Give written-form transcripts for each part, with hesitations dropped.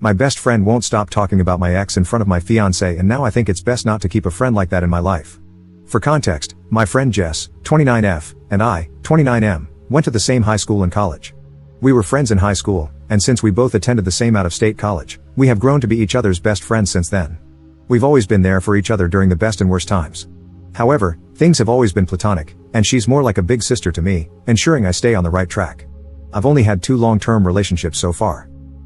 My best friend won't stop talking about my ex in front of my fiancé, and now I think it's best not to keep a friend like that in my life. For context, my friend Jess, 29F, and I, 29M, went to the same high school and college. We were friends in high school, and since we both attended the same out-of-state college, we have grown to be each other's best friends since then. We've always been there for each other during the best and worst times. However, things have always been platonic, and she's more like a big sister to me, ensuring I stay on the right track. I've only had 2 long-term relationships so far.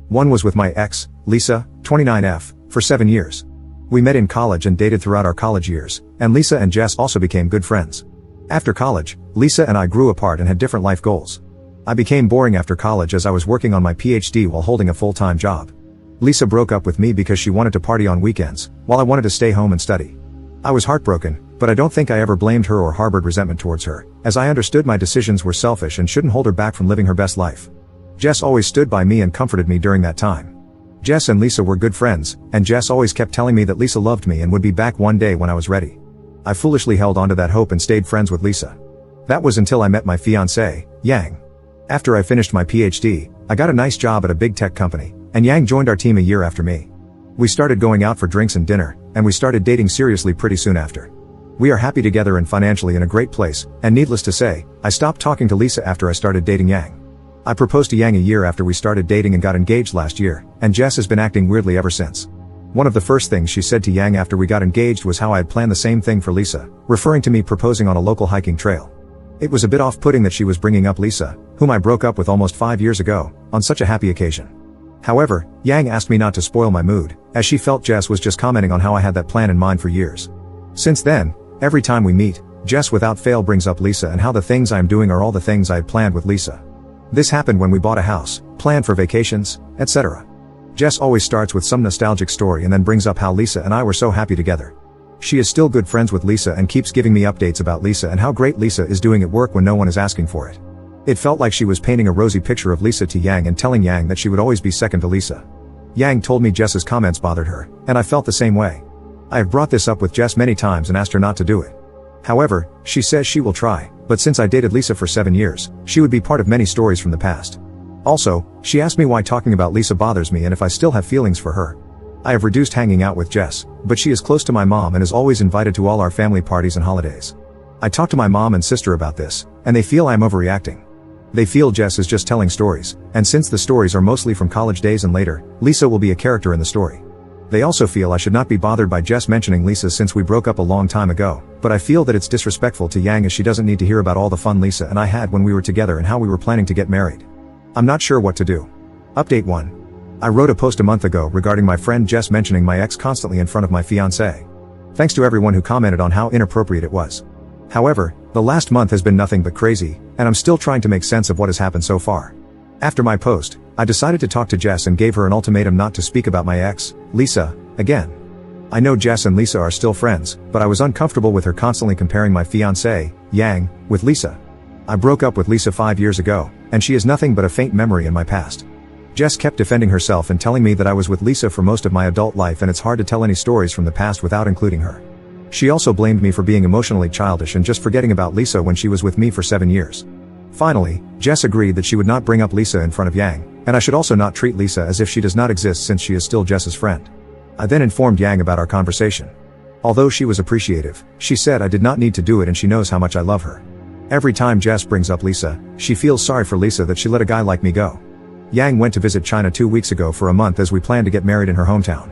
One was with my ex, Lisa, 29F, for 7 years. We met in college and dated throughout our college years, and Lisa and Jess also became good friends. After college, Lisa and I grew apart and had different life goals. I became boring after college as I was working on my PhD while holding a full-time job. Lisa broke up with me because she wanted to party on weekends, while I wanted to stay home and study. I was heartbroken, but I don't think I ever blamed her or harbored resentment towards her, as I understood my decisions were selfish and shouldn't hold her back from living her best life. Jess always stood by me and comforted me during that time. Jess and Lisa were good friends, and Jess always kept telling me that Lisa loved me and would be back one day when I was ready. I foolishly held onto that hope and stayed friends with Lisa. That was until I met my fiancé, Yang. After I finished my PhD, I got a nice job at a big tech company, and Yang joined our team a year after me. We started going out for drinks and dinner, and we started dating seriously pretty soon after. We are happy together and financially in a great place, and needless to say, I stopped talking to Lisa after I started dating Yang. I proposed to Yang a year after we started dating and got engaged last year, and Jess has been acting weirdly ever since. One of the first things she said to Yang after we got engaged was how I had planned the same thing for Lisa, referring to me proposing on a local hiking trail. It was a bit off-putting that she was bringing up Lisa, whom I broke up with almost 5 years ago, on such a happy occasion. However, Yang asked me not to spoil my mood, as she felt Jess was just commenting on how I had that plan in mind for years. Since then, every time we meet, Jess without fail brings up Lisa and how the things I am doing are all the things I had planned with Lisa. This happened when we bought a house, planned for vacations, etc. Jess always starts with some nostalgic story and then brings up how Lisa and I were so happy together. She is still good friends with Lisa and keeps giving me updates about Lisa and how great Lisa is doing at work when no one is asking for it. It felt like she was painting a rosy picture of Lisa to Yang and telling Yang that she would always be second to Lisa. Yang told me Jess's comments bothered her, and I felt the same way. I have brought this up with Jess many times and asked her not to do it. However, she says she will try, but since I dated Lisa for 7 years, she would be part of many stories from the past. Also, she asked me why talking about Lisa bothers me and if I still have feelings for her. I have reduced hanging out with Jess, but she is close to my mom and is always invited to all our family parties and holidays. I talked to my mom and sister about this, and they feel I am overreacting. They feel Jess is just telling stories, and since the stories are mostly from college days and later, Lisa will be a character in the story. They also feel I should not be bothered by Jess mentioning Lisa since we broke up a long time ago, but I feel that it's disrespectful to Yang as she doesn't need to hear about all the fun Lisa and I had when we were together and how we were planning to get married. I'm not sure what to do. Update 1. I wrote a post a month ago regarding my friend Jess mentioning my ex constantly in front of my fiancé. Thanks to everyone who commented on how inappropriate it was. However, the last month has been nothing but crazy, and I'm still trying to make sense of what has happened so far. After my post, I decided to talk to Jess and gave her an ultimatum not to speak about my ex, Lisa, again. I know Jess and Lisa are still friends, but I was uncomfortable with her constantly comparing my fiancé, Yang, with Lisa. I broke up with Lisa 5 years ago, and she is nothing but a faint memory in my past. Jess kept defending herself and telling me that I was with Lisa for most of my adult life and it's hard to tell any stories from the past without including her. She also blamed me for being emotionally childish and just forgetting about Lisa when she was with me for 7 years. Finally, Jess agreed that she would not bring up Lisa in front of Yang, and I should also not treat Lisa as if she does not exist since she is still Jess's friend. I then informed Yang about our conversation. Although she was appreciative, she said I did not need to do it and she knows how much I love her. Every time Jess brings up Lisa, she feels sorry for Lisa that she let a guy like me go. Yang went to visit China 2 weeks ago for a month as we plan to get married in her hometown.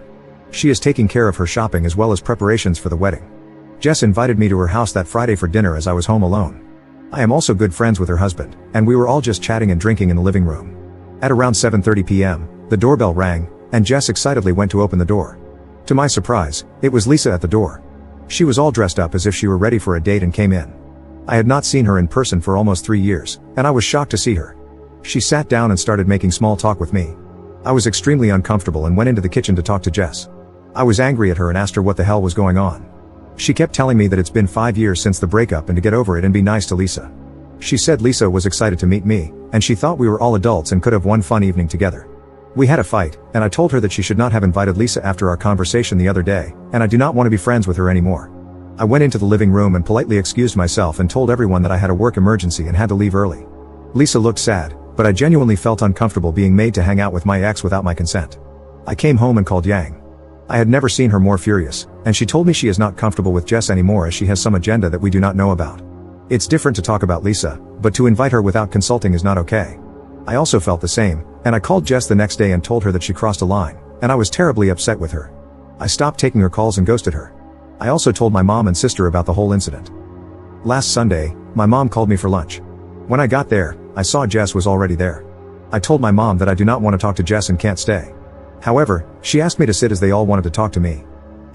She is taking care of her shopping as well as preparations for the wedding. Jess invited me to her house that Friday for dinner as I was home alone. I am also good friends with her husband, and we were all just chatting and drinking in the living room. At around 7:30 p.m., the doorbell rang, and Jess excitedly went to open the door. To my surprise, it was Lisa at the door. She was all dressed up as if she were ready for a date and came in. I had not seen her in person for almost 3 years, and I was shocked to see her. She sat down and started making small talk with me. I was extremely uncomfortable and went into the kitchen to talk to Jess. I was angry at her and asked her what the hell was going on. She kept telling me that it's been 5 years since the breakup and to get over it and be nice to Lisa. She said Lisa was excited to meet me, and she thought we were all adults and could have one fun evening together. We had a fight, and I told her that she should not have invited Lisa after our conversation the other day, and I do not want to be friends with her anymore. I went into the living room and politely excused myself and told everyone that I had a work emergency and had to leave early. Lisa looked sad, but I genuinely felt uncomfortable being made to hang out with my ex without my consent. I came home and called Yang. I had never seen her more furious, and she told me she is not comfortable with Jess anymore as she has some agenda that we do not know about. It's different to talk about Lisa, but to invite her without consulting is not okay. I also felt the same, and I called Jess the next day and told her that she crossed a line, and I was terribly upset with her. I stopped taking her calls and ghosted her. I also told my mom and sister about the whole incident. Last Sunday, my mom called me for lunch. When I got there, I saw Jess was already there. I told my mom that I do not want to talk to Jess and can't stay. However, she asked me to sit as they all wanted to talk to me.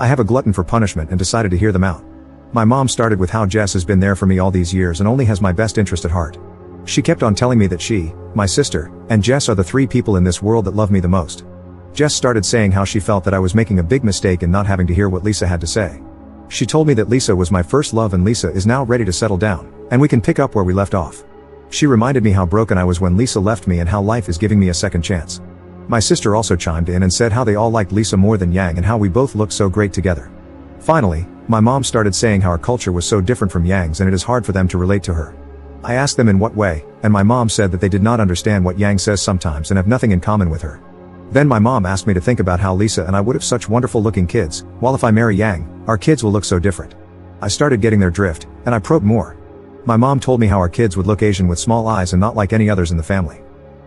I have a glutton for punishment and decided to hear them out. My mom started with how Jess has been there for me all these years and only has my best interest at heart. She kept on telling me that she, my sister, and Jess are the three people in this world that love me the most. Jess started saying how she felt that I was making a big mistake in not having to hear what Lisa had to say. She told me that Lisa was my first love and Lisa is now ready to settle down, and we can pick up where we left off. She reminded me how broken I was when Lisa left me and how life is giving me a second chance. My sister also chimed in and said how they all liked Lisa more than Yang and how we both looked so great together. Finally, my mom started saying how our culture was so different from Yang's and it is hard for them to relate to her. I asked them in what way, and my mom said that they did not understand what Yang says sometimes and have nothing in common with her. Then my mom asked me to think about how Lisa and I would have such wonderful looking kids, while if I marry Yang, our kids will look so different. I started getting their drift, and I probed more. My mom told me how our kids would look Asian with small eyes and not like any others in the family.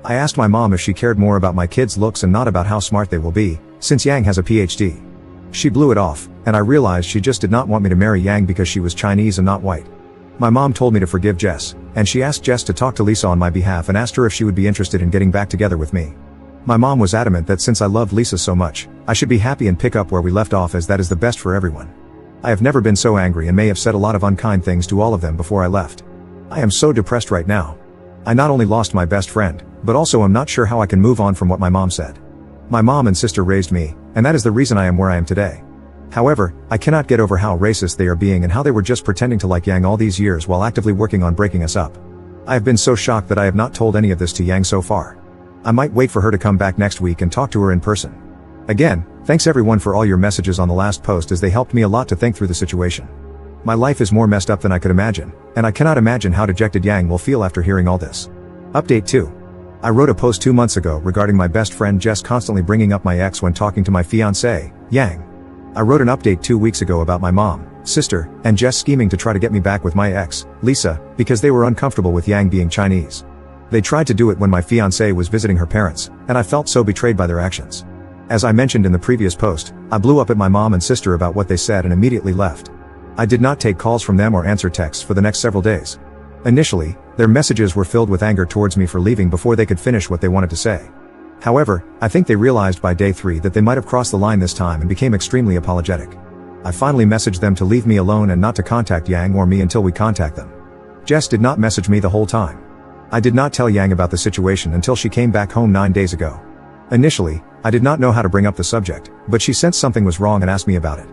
I asked my mom if she cared more about my kids' looks and not about how smart they will be, since Yang has a PhD. She blew it off, and I realized she just did not want me to marry Yang because she was Chinese and not white. My mom told me to forgive Jess, and she asked Jess to talk to Lisa on my behalf and asked her if she would be interested in getting back together with me. My mom was adamant that since I loved Lisa so much, I should be happy and pick up where we left off as that is the best for everyone. I have never been so angry and may have said a lot of unkind things to all of them before I left. I am so depressed right now. I not only lost my best friend, but also am not sure how I can move on from what my mom said. My mom and sister raised me, and that is the reason I am where I am today. However, I cannot get over how racist they are being and how they were just pretending to like Yang all these years while actively working on breaking us up. I have been so shocked that I have not told any of this to Yang so far. I might wait for her to come back next week and talk to her in person. Again, thanks everyone for all your messages on the last post as they helped me a lot to think through the situation. My life is more messed up than I could imagine, and I cannot imagine how dejected Yang will feel after hearing all this. Update 2. I wrote a post 2 months ago regarding my best friend Jess constantly bringing up my ex when talking to my fiancé, Yang. I wrote an update 2 weeks ago about my mom, sister, and Jess scheming to try to get me back with my ex, Lisa, because they were uncomfortable with Yang being Chinese. They tried to do it when my fiancé was visiting her parents, and I felt so betrayed by their actions. As I mentioned in the previous post, I blew up at my mom and sister about what they said and immediately left. I did not take calls from them or answer texts for the next several days. Initially, their messages were filled with anger towards me for leaving before they could finish what they wanted to say. However, I think they realized by day 3 that they might have crossed the line this time and became extremely apologetic. I finally messaged them to leave me alone and not to contact Yang or me until we contact them. Jess did not message me the whole time. I did not tell Yang about the situation until she came back home 9 days ago. Initially, I did not know how to bring up the subject, but she sensed something was wrong and asked me about it.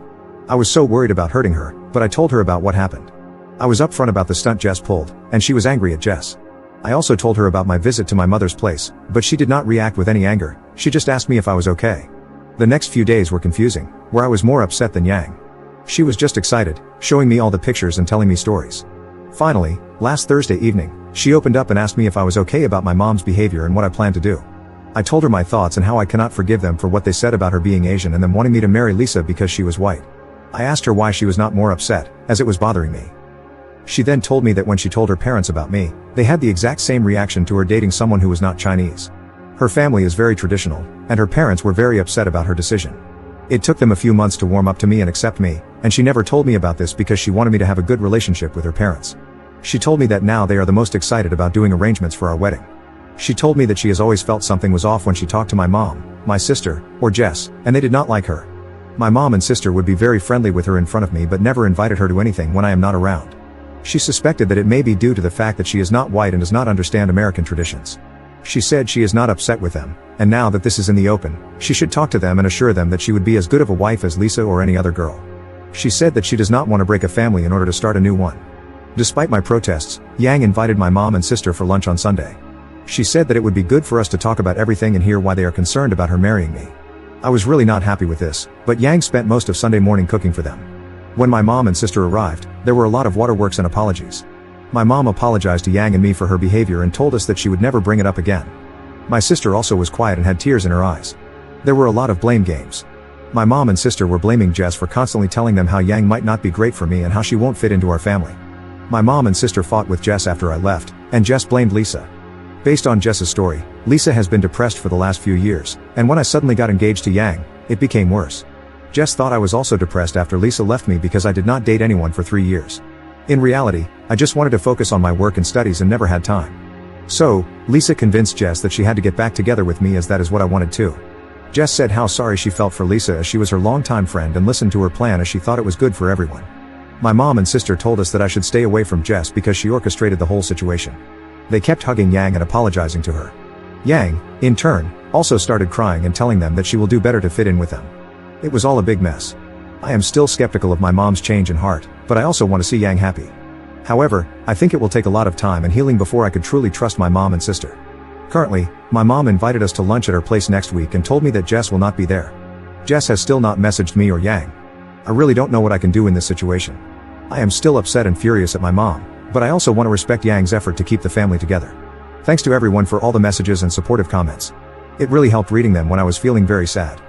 I was so worried about hurting her, but I told her about what happened. I was upfront about the stunt Jess pulled, and she was angry at Jess. I also told her about my visit to my mother's place, but she did not react with any anger, she just asked me if I was okay. The next few days were confusing, where I was more upset than Yang. She was just excited, showing me all the pictures and telling me stories. Finally, last Thursday evening, she opened up and asked me if I was okay about my mom's behavior and what I planned to do. I told her my thoughts and how I cannot forgive them for what they said about her being Asian and them wanting me to marry Lisa because she was white. I asked her why she was not more upset, as it was bothering me. She then told me that when she told her parents about me, they had the exact same reaction to her dating someone who was not Chinese. Her family is very traditional, and her parents were very upset about her decision. It took them a few months to warm up to me and accept me, and she never told me about this because she wanted me to have a good relationship with her parents. She told me that now they are the most excited about doing arrangements for our wedding. She told me that she has always felt something was off when she talked to my mom, my sister, or Jess, and they did not like her. My mom and sister would be very friendly with her in front of me but never invited her to anything when I am not around. She suspected that it may be due to the fact that she is not white and does not understand American traditions. She said she is not upset with them, and now that this is in the open, she should talk to them and assure them that she would be as good of a wife as Lisa or any other girl. She said that she does not want to break a family in order to start a new one. Despite my protests, Yang invited my mom and sister for lunch on Sunday. She said that it would be good for us to talk about everything and hear why they are concerned about her marrying me. I was really not happy with this, but Yang spent most of Sunday morning cooking for them. When my mom and sister arrived, there were a lot of waterworks and apologies. My mom apologized to Yang and me for her behavior and told us that she would never bring it up again. My sister also was quiet and had tears in her eyes. There were a lot of blame games. My mom and sister were blaming Jess for constantly telling them how Yang might not be great for me and how she won't fit into our family. My mom and sister fought with Jess after I left, and Jess blamed Lisa. Based on Jess's story, Lisa has been depressed for the last few years, and when I suddenly got engaged to Yang, it became worse. Jess thought I was also depressed after Lisa left me because I did not date anyone for 3 years. In reality, I just wanted to focus on my work and studies and never had time. So, Lisa convinced Jess that she had to get back together with me as that is what I wanted too. Jess said how sorry she felt for Lisa as she was her longtime friend and listened to her plan as she thought it was good for everyone. My mom and sister told us that I should stay away from Jess because she orchestrated the whole situation. They kept hugging Yang and apologizing to her. Yang, in turn, also started crying and telling them that she will do better to fit in with them. It was all a big mess. I am still skeptical of my mom's change in heart, but I also want to see Yang happy. However, I think it will take a lot of time and healing before I could truly trust my mom and sister. Currently, my mom invited us to lunch at her place next week and told me that Jess will not be there. Jess has still not messaged me or Yang. I really don't know what I can do in this situation. I am still upset and furious at my mom, but I also want to respect Yang's effort to keep the family together. Thanks to everyone for all the messages and supportive comments. It really helped reading them when I was feeling very sad.